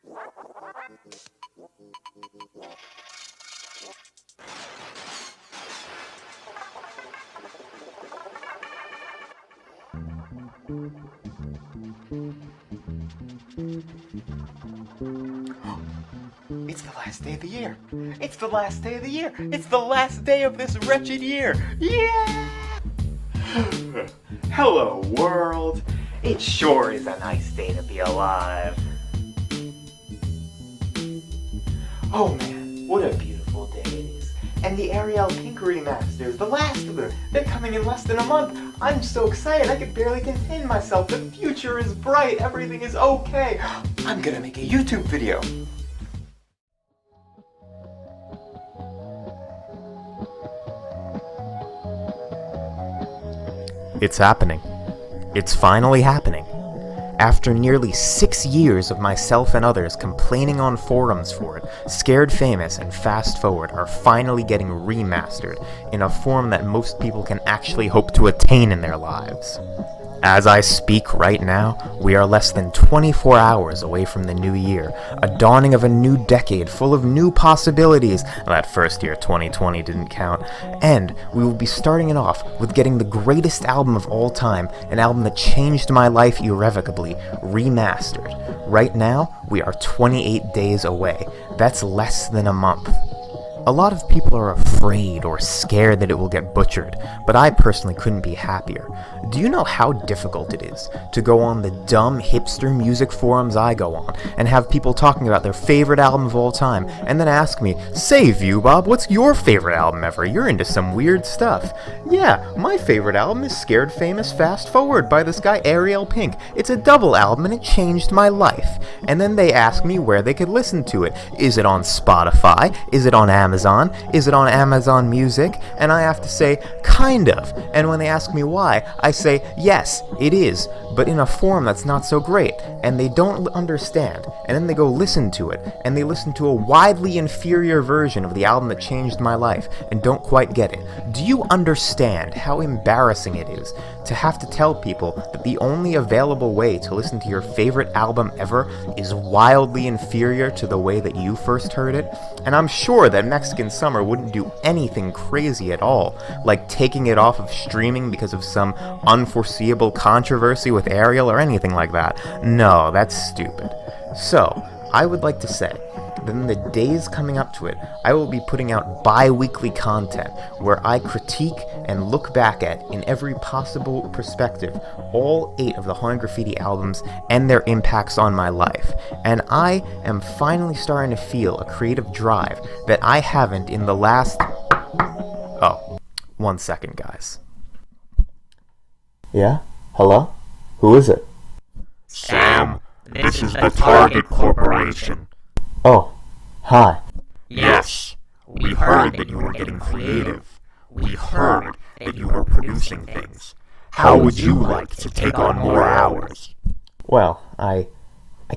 It's the last day of the year. It's the last day of the year. It's the last day of this wretched year. Yeah! Hello, world. It sure is a nice day to be alive. Oh man, what a beautiful day it is. And the Ariel Pink remasters, the last of them, they're coming in less than a month. I'm so excited, I can barely contain myself. The future is bright, everything is okay. I'm gonna make a YouTube video. It's happening. It's finally happening. After nearly 6 years of myself and others complaining on forums for it, Scared Famous and Fast Forward are finally getting remastered in a form that most people can actually hope to attain in their lives. As I speak right now, we are less than 24 hours away from the new year, a dawning of a new decade full of new possibilities. That first year, 2020, didn't count. And we will be starting it off with getting the greatest album of all time, an album that changed my life irrevocably, remastered. Right now, we are 28 days away. That's less than a month. A lot of people are afraid or scared that it will get butchered, but I personally couldn't be happier. Do you know how difficult it is to go on the dumb hipster music forums I go on and have people talking about their favorite album of all time and then ask me, "Say, Viewbob, what's your favorite album ever? You're into some weird stuff." Yeah, my favorite album is Scared Famous Fast Forward by this guy Ariel Pink. It's a double album and it changed my life. And then they ask me where they could listen to it. Is it on Spotify? Is it on Amazon? Is it on Amazon Music? And I have to say, kind of. And when they ask me why, I say, yes, it is, but in a form that's not so great. And they don't understand. And then they go listen to it, and they listen to a widely inferior version of the album that changed my life, and don't quite get it. Do you understand how embarrassing it is to have to tell people that the only available way to listen to your favorite album ever is wildly inferior to the way that you first heard it? And I'm sure that Mexican Summer wouldn't do anything crazy at all, like taking it off of streaming because of some unforeseeable controversy with Ariel or anything like that. No, that's stupid. So, I would like to say that in the days coming up to it, I will be putting out bi-weekly content where I critique and look back at, in every possible perspective, all 8 of the Haunted Graffiti albums and their impacts on my life. And I am finally starting to feel a creative drive that I haven't in the last... Oh, 1 second, guys. Yeah? Hello? Who is it? Sam, this is the Target Corporation. Oh, hi. Yes, we heard that you were getting creative. We heard that you were producing things. How would you like to take on more hours? Well, I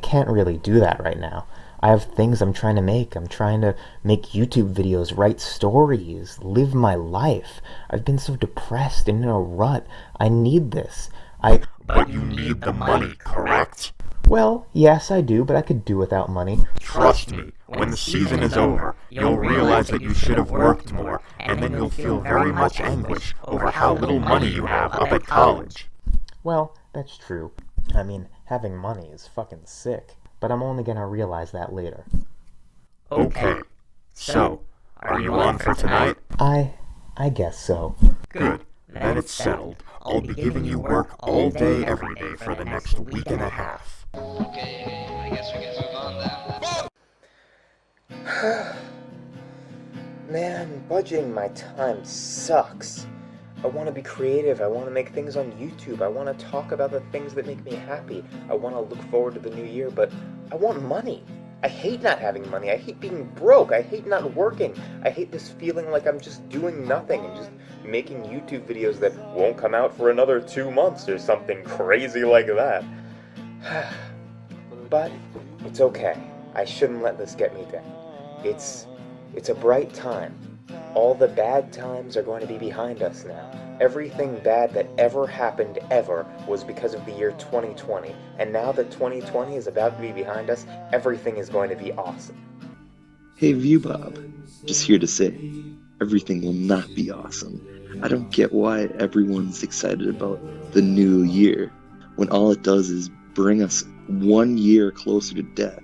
can't really do that right now. I have things I'm trying to make. I'm trying to make YouTube videos, write stories, live my life. I've been so depressed and in a rut. I need this. But you need the money, correct? Well, yes, I do, but I could do without money. Trust me, when the season is over, you'll realize that you should have worked more, and then you'll feel very much anguish over how little money you have up at college. Well, that's true. I mean, having money is fucking sick. But I'm only gonna realize that later. Okay, so, are you on for tonight? I guess so. Good, then it's settled. I'll be giving you work all day, every day for the next week and a half. Okay, I guess we can move on then. Man, budgeting my time sucks. I want to be creative, I want to make things on YouTube, I want to talk about the things that make me happy, I want to look forward to the new year, but I want money. I hate not having money, I hate being broke, I hate not working, I hate this feeling like I'm just doing nothing and just making YouTube videos that won't come out for another 2 months or something crazy like that. But it's okay, I shouldn't let this get me down. It's a bright time. All the bad times are going to be behind us now. Everything bad that ever happened ever was because of the year 2020. And now that 2020 is about to be behind us, everything is going to be awesome. Hey Viewbob, just here to say, everything will not be awesome. I don't get why everyone's excited about the new year, when all it does is bring us 1 year closer to death.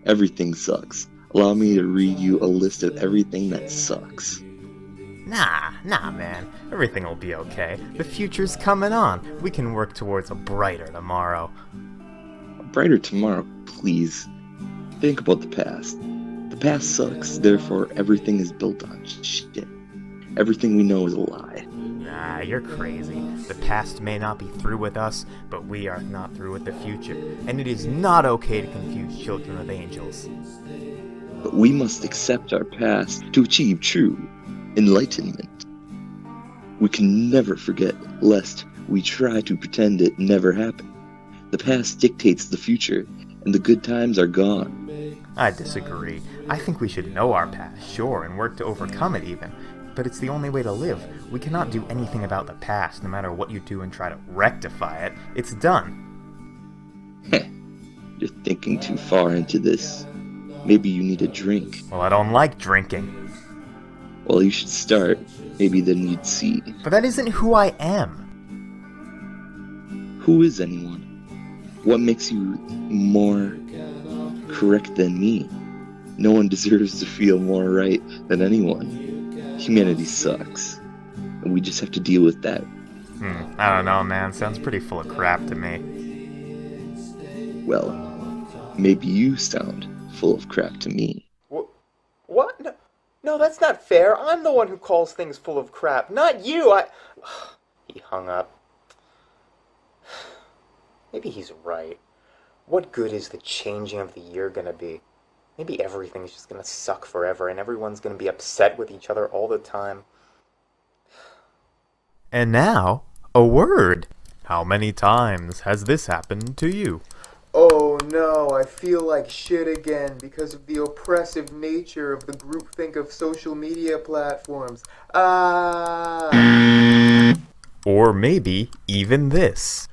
Everything sucks. Allow me to read you a list of everything that sucks. Nah, man. Everything will be okay. The future's coming on. We can work towards a brighter tomorrow. A brighter tomorrow, please. Think about the past. The past sucks, therefore everything is built on shit. Everything we know is a lie. Nah, you're crazy. The past may not be through with us, but we are not through with the future. And it is not okay to confuse children with angels. But we must accept our past to achieve true enlightenment. We can never forget, lest we try to pretend it never happened. The past dictates the future, and the good times are gone. I disagree. I think we should know our past, sure, and work to overcome it even. But it's the only way to live. We cannot do anything about the past, no matter what you do and try to rectify it. It's done. Heh, you're thinking too far into this. Maybe you need a drink. Well, I don't like drinking. Well, you should start. Maybe then you'd see. But that isn't who I am. Who is anyone? What makes you more correct than me? No one deserves to feel more right than anyone. Humanity sucks, and we just have to deal with that. I don't know, man. Sounds pretty full of crap to me. Well, maybe you sound full of crap to me. What? No, that's not fair. I'm the one who calls things full of crap, not you. He hung up. Maybe he's right. What good is the changing of the year gonna be? Maybe everything's just gonna suck forever and everyone's gonna be upset with each other all the time. And now, a word. How many times has this happened to you? Oh no, I feel like shit again because of the oppressive nature of the groupthink of social media platforms. Or maybe even this.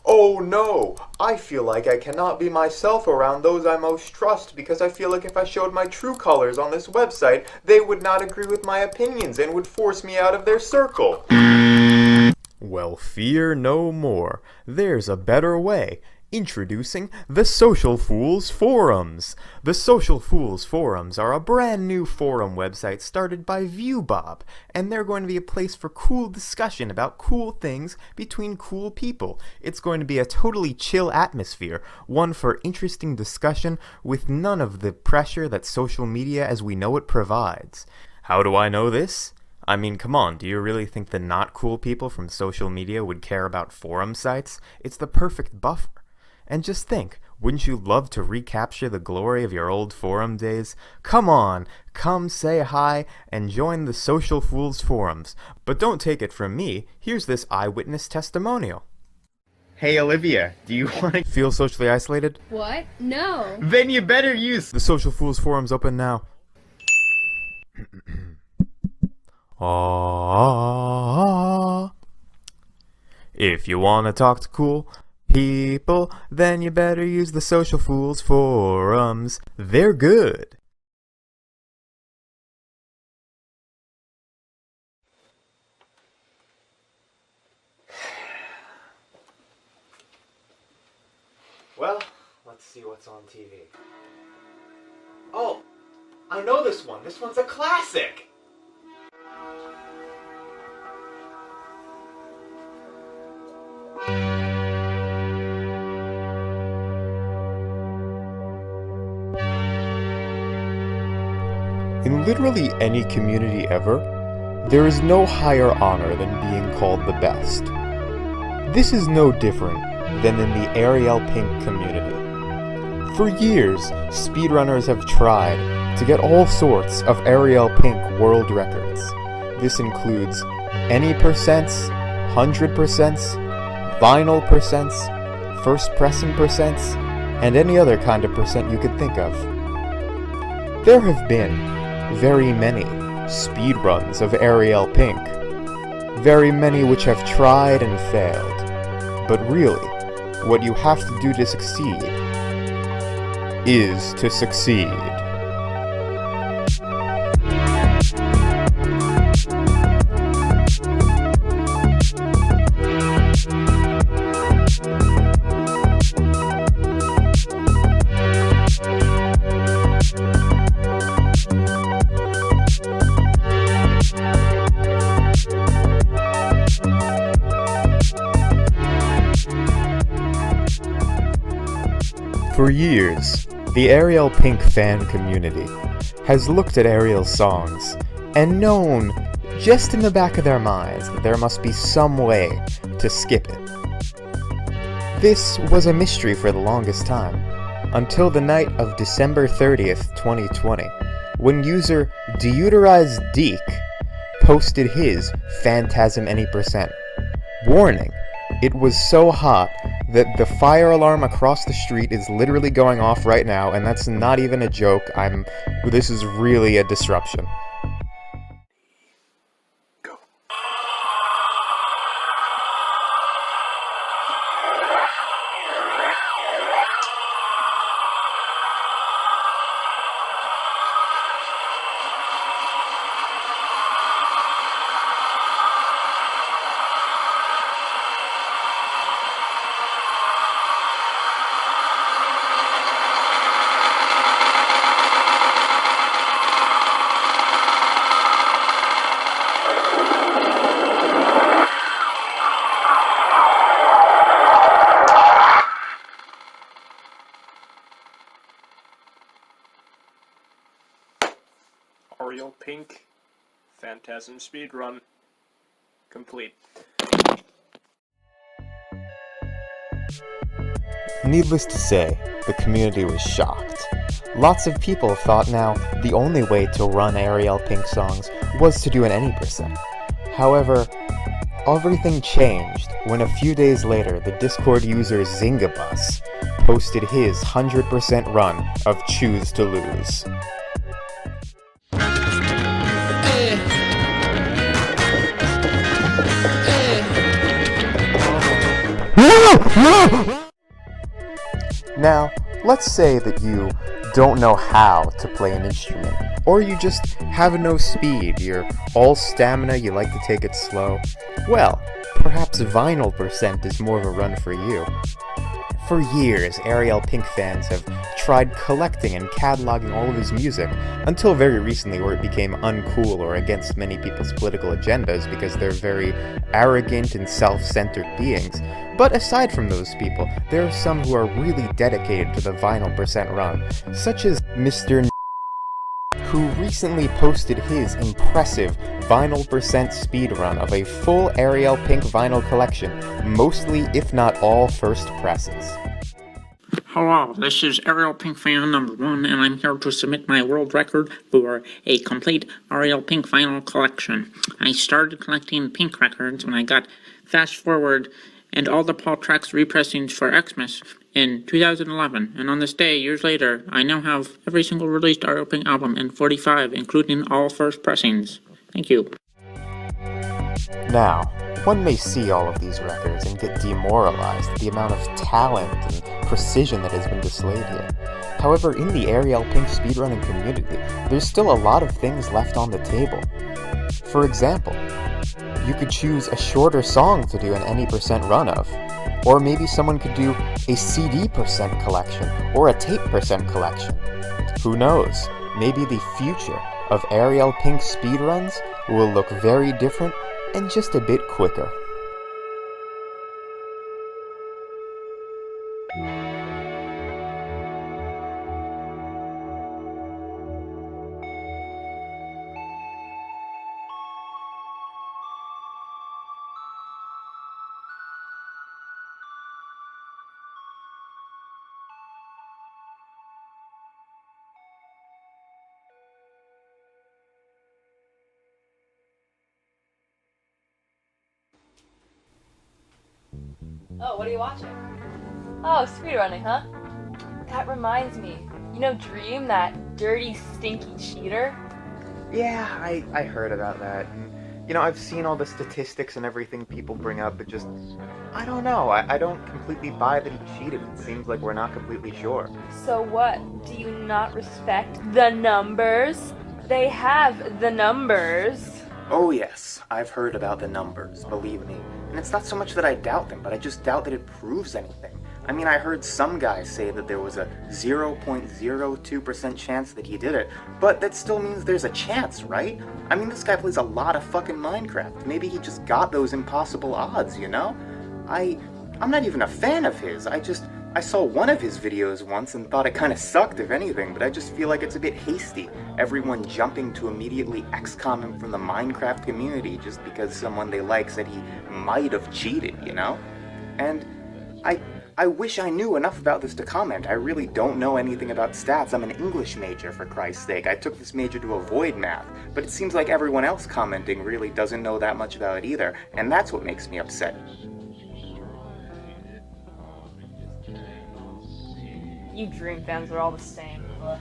Oh no, I feel like I cannot be myself around those I most trust because I feel like if I showed my true colors on this website, they would not agree with my opinions and would force me out of their circle. Well, fear no more. There's a better way. Introducing the Social Fools Forums. The Social Fools Forums are a brand new forum website started by Viewbob, and they're going to be a place for cool discussion about cool things between cool people. It's going to be a totally chill atmosphere, one for interesting discussion with none of the pressure that social media as we know it provides. How do I know this? I mean, come on, do you really think the not cool people from social media would care about forum sites? It's the perfect buffer. And just think, wouldn't you love to recapture the glory of your old forum days? Come on, come say hi and join the Social Fools Forums. But don't take it from me, here's this eyewitness testimonial. Hey Olivia, do you want to Feel socially isolated? What? No. Then you better use The Social Fools Forum's open now. If you want to talk to cool people, then you better use the Social Fools Forums. They're good. Well, let's see what's on TV. Oh, I know this one. This one's a classic. In literally any community ever, there is no higher honor than being called the best. This is no different than in the Ariel Pink community. For years, speedrunners have tried to get all sorts of Ariel Pink world records. This includes any percents, 100%, vinyl percents, first pressing percents, and any other kind of percent you could think of. There have been very many speedruns of Ariel Pink. Very many which have tried and failed. But really, what you have to do to succeed is to succeed. For years, the Ariel Pink fan community has looked at Ariel's songs and known, just in the back of their minds, that there must be some way to skip it. This was a mystery for the longest time, until the night of December 30th, 2020, when user DeuterizedDeek posted his Phantasm Any Percent. Warning, it was so hot that the fire alarm across the street is literally going off right now, and that's not even a joke. This is really a disruption. Ariel Pink, Phantasm speedrun, complete. Needless to say, the community was shocked. Lots of people thought now the only way to run Ariel Pink songs was to do an any percent. However, everything changed when a few days later the Discord user Zingabus posted his 100% run of Choose to Lose. Now, let's say that you don't know how to play an instrument, or you just have no speed, you're all stamina, you like to take it slow. Well, perhaps Vinyl Percent is more of a run for you. For years, Ariel Pink fans have tried collecting and cataloging all of his music, until very recently where it became uncool or against many people's political agendas because they're very arrogant and self-centered beings. But aside from those people, there are some who are really dedicated to the Vinyl Percent run, such as Mr. who recently posted his impressive Vinyl Percent speedrun of a full Ariel Pink vinyl collection, mostly, if not all, first presses. Hello, this is Ariel Pink fan number 1, and I'm here to submit my world record for a complete Ariel Pink vinyl collection. I started collecting Pink records when I got Fast Forward and all the Paul tracks repressings for Xmas in 2011, and on this day, years later, I now have every single released Ariel Pink album in 45, including all first pressings. Thank you. Now, one may see all of these records and get demoralized at the amount of talent and precision that has been displayed here. However, in the Ariel Pink speedrunning community, there's still a lot of things left on the table. For example, you could choose a shorter song to do an any percent run of, or maybe someone could do a CD percent collection or a tape percent collection. Who knows? Maybe the future of Ariel Pink speedruns will look very different and just a bit quicker. Oh, what are you watching? Oh, speedrunning, huh? That reminds me. You know Dream, that dirty, stinky cheater? Yeah, I heard about that. And, I've seen all the statistics and everything people bring up, but just, I don't know. I don't completely buy that he cheated. It seems like we're not completely sure. So what? Do you not respect the numbers? They have the numbers. Oh, yes, I've heard about the numbers, believe me. And it's not so much that I doubt them, but I just doubt that it proves anything. I mean, I heard some guys say that there was a 0.02% chance that he did it, but that still means there's a chance, right? I mean, this guy plays a lot of fucking Minecraft. Maybe he just got those impossible odds, I'm not even a fan of his. I saw one of his videos once and thought it kind of sucked, if anything, but I just feel like it's a bit hasty. Everyone jumping to immediately XCOM him from the Minecraft community just because someone they like said he might have cheated, And I wish I knew enough about this to comment. I really don't know anything about stats. I'm an English major, for Christ's sake. I took this major to avoid math, but it seems like everyone else commenting really doesn't know that much about it either, and that's what makes me upset. You Dream fans are all the same. Ugh.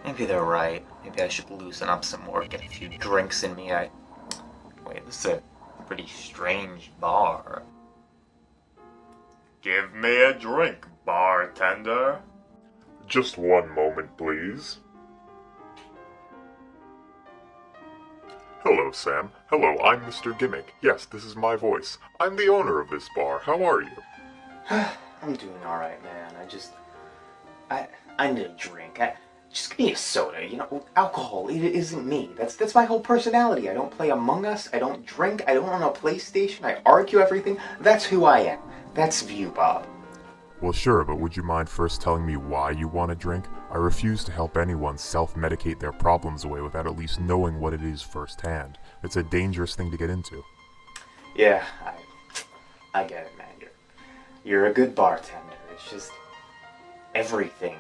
Maybe they're right. Maybe I should loosen up some more, get a few drinks in me. Wait, this is a pretty strange bar. Give me a drink, bartender. Just one moment, please. Hello, Sam. Hello, I'm Mr. Gimmick. Yes, this is my voice. I'm the owner of this bar. How are you? I'm doing alright, man. I need a drink. Just give me a soda, alcohol, it isn't me. That's my whole personality. I don't play Among Us, I don't drink, I don't own a PlayStation, I argue everything. That's who I am. That's Viewbob. Well, sure, but would you mind first telling me why you want a drink? I refuse to help anyone self-medicate their problems away without at least knowing what it is firsthand. It's a dangerous thing to get into. Yeah, I get it, man. You're a good bartender. It's just everything,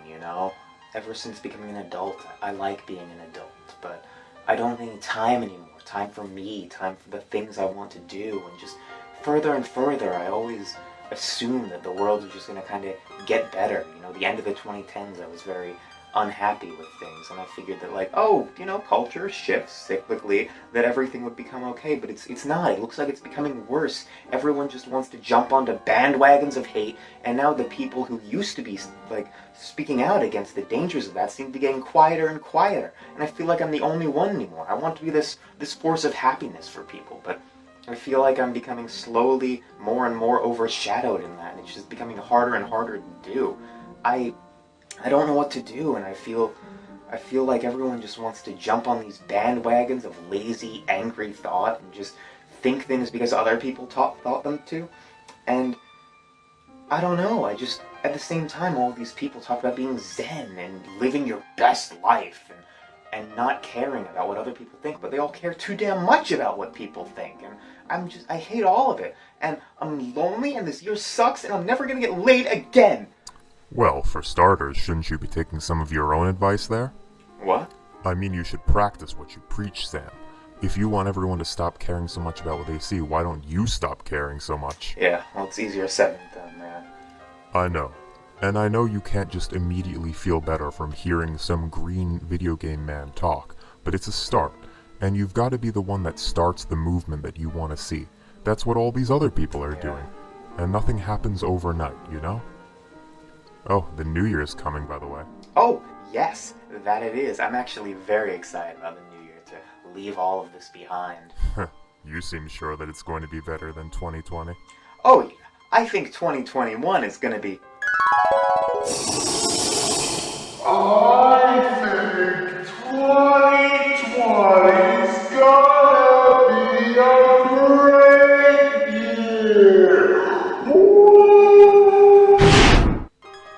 Ever since becoming an adult, I like being an adult, but I don't have any time anymore. Time for me, time for the things I want to do, and just further and further, I always assumed that the world was just going to kind of get better. The end of the 2010s, I was very unhappy with things, and I figured that culture shifts cyclically, that everything would become okay, but it's not. It looks like it's becoming worse. Everyone just wants to jump onto bandwagons of hate, and now the people who used to be speaking out against the dangers of that seem to be getting quieter and quieter, and I feel like I'm the only one anymore. I want to be this force of happiness for people, but I feel like I'm becoming slowly more and more overshadowed in that, and it's just becoming harder and harder to do. I don't know what to do, and I feel like everyone just wants to jump on these bandwagons of lazy, angry thought and just think things because other people thought them to. And I don't know, at the same time, all these people talk about being zen and living your best life and not caring about what other people think, but they all care too damn much about what people think, and I hate all of it, and I'm lonely, and this year sucks, and I'm never gonna get laid again! Well, for starters, shouldn't you be taking some of your own advice there? What? I mean, you should practice what you preach, Sam. If you want everyone to stop caring so much about what they see, why don't you stop caring so much? Yeah, well, it's easier said than done, man. I know. And I know you can't just immediately feel better from hearing some green video game man talk, but it's a start, and you've got to be the one that starts the movement that you want to see. That's what all these other people are doing. And nothing happens overnight, Oh, the New Year's coming, by the way. Oh, yes, that it is. I'm actually very excited about the New Year, to leave all of this behind. You seem sure that it's going to be better than 2020. Oh, yeah. I think 2021 is going to be... I think 2020's gonna be a great year! Woo!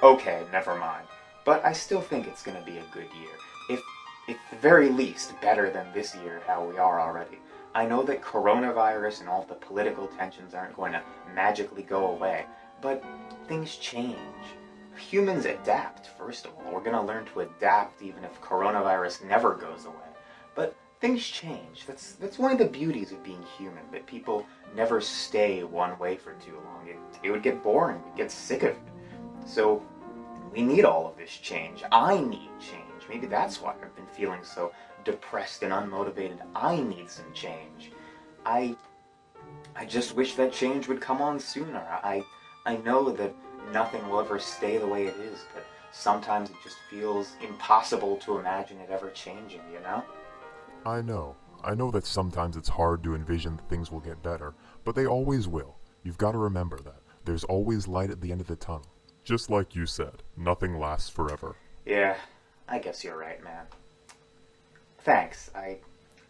Okay, never mind. But I still think it's going to be a good year. If at the very least, better than this year, how we are already. I know that coronavirus and all the political tensions aren't going to magically go away, but things change. humans adapt, first of all. We're gonna learn to adapt even if coronavirus never goes away. But things change. That's one of the beauties of being human, that people never stay one way for too long. It would get boring, we'd get sick of it. So we need all of this change. I need change. Maybe that's why I've been feeling so depressed and unmotivated. I need some change. I just wish that change would come on sooner. I know that nothing will ever stay the way it is, but sometimes it just feels impossible to imagine it ever changing, you know? I know. I know that sometimes it's hard to envision that things will get better, but they always will. You've got to remember that. There's always light at the end of the tunnel. Just like you said, nothing lasts forever. Yeah, I guess you're right, man. Thanks. I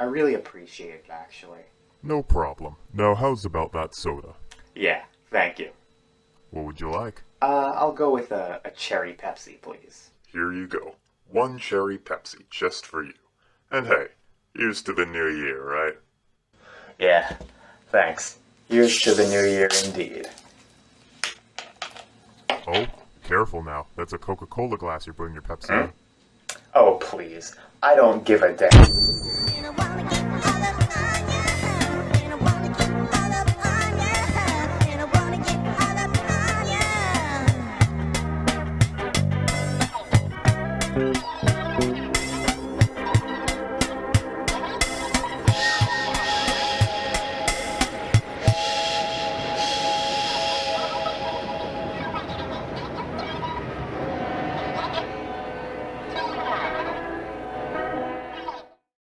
really appreciate it, actually. No problem. Now, how's about that soda? Yeah, thank you. What would you like? I'll go with a cherry Pepsi, please. Here you go. 1 cherry Pepsi, just for you. And hey, here's to the new year, right? Yeah, thanks. Here's to the new year indeed. Oh, careful now. That's a Coca-Cola glass you're putting your Pepsi in. Oh, please. I don't give a damn.